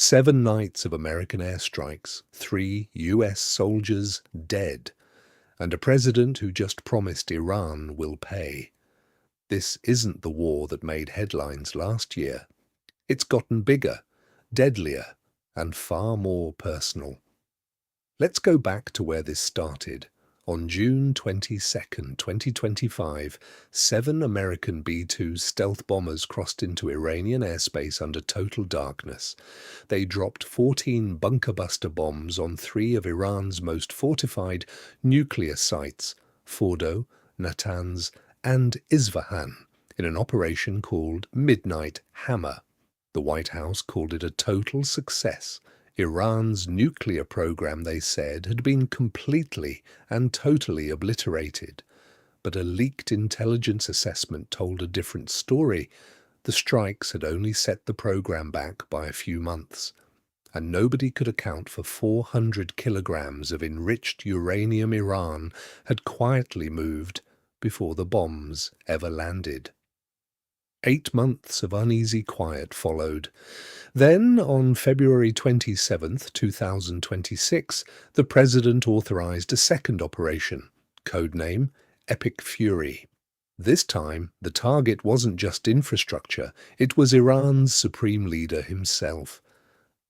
7 nights of American airstrikes, 3 US soldiers dead, and a president who just promised Iran will pay. This isn't the war that made headlines last year. It's gotten bigger, deadlier, and far more personal. Let's go back to where this started. On June 22nd, 2025, 7 American B-2 stealth bombers crossed into Iranian airspace under total darkness. They dropped 14 bunker-buster bombs on 3 of Iran's most fortified nuclear sites, Fordo, Natanz, and Isfahan, in an operation called Midnight Hammer. The White House called it a total success. Iran's nuclear program, they said, had been completely and totally obliterated. But a leaked intelligence assessment told a different story. The strikes had only set the program back by a few months, and nobody could account for 400 kilograms of enriched uranium Iran had quietly moved before the bombs ever landed. 8 months of uneasy quiet followed. Then, on February 27, 2026, the president authorized a second operation, codename Epic Fury. This time, the target wasn't just infrastructure, it was Iran's supreme leader himself.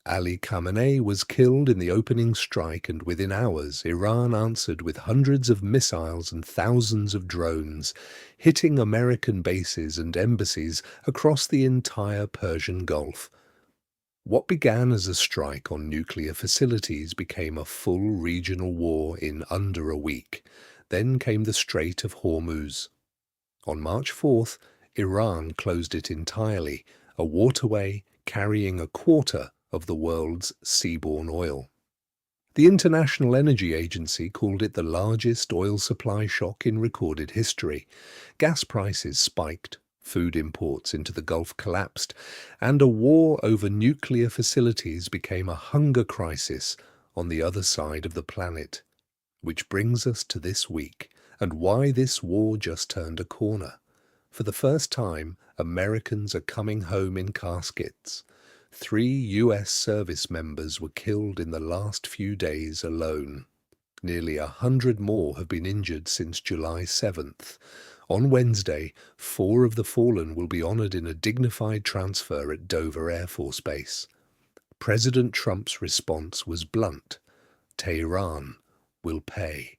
Ali Khamenei was killed in the opening strike, and within hours, Iran answered with hundreds of missiles and thousands of drones, hitting American bases and embassies across the entire Persian Gulf. What began as a strike on nuclear facilities became a full regional war in under a week. Then came the Strait of Hormuz. On March 4th, Iran closed it entirely, a waterway carrying a quarter of the world's seaborne oil. The International Energy Agency called it the largest oil supply shock in recorded history. Gas prices spiked, food imports into the Gulf collapsed, and a war over nuclear facilities became a hunger crisis on the other side of the planet. Which brings us to this week, and why this war just turned a corner. For the first time, Americans are coming home in caskets. 3 US service members were killed in the last few days alone. Nearly 100 more have been injured since July 7th. On Wednesday, 4 of the fallen will be honored in a dignified transfer at Dover Air Force Base. President Trump's response was blunt. Tehran will pay.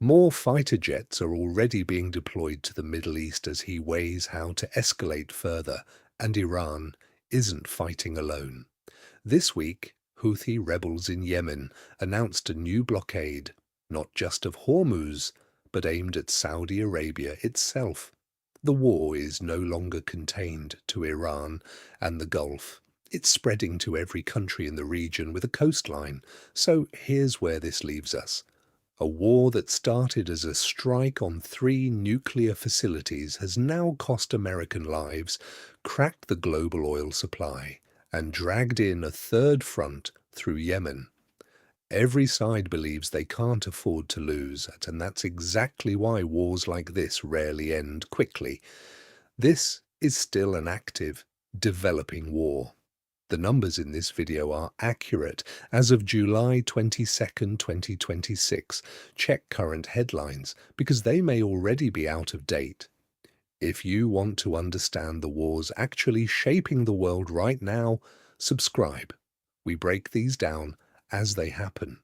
More fighter jets are already being deployed to the Middle East as he weighs how to escalate further, and Iran isn't fighting alone. This week, Houthi rebels in Yemen announced a new blockade, not just of Hormuz, but aimed at Saudi Arabia itself. The war is no longer contained to Iran and the Gulf. It's spreading to every country in the region with a coastline. So here's where this leaves us. A war that started as a strike on 3 nuclear facilities has now cost American lives, cracked the global oil supply, and dragged in a third front through Yemen. Every side believes they can't afford to lose, and that's exactly why wars like this rarely end quickly. This is still an active, developing war. The numbers in this video are accurate as of July 22nd, 2026. Check current headlines because they may already be out of date. If you want to understand the wars actually shaping the world right now, subscribe. We break these down as they happen.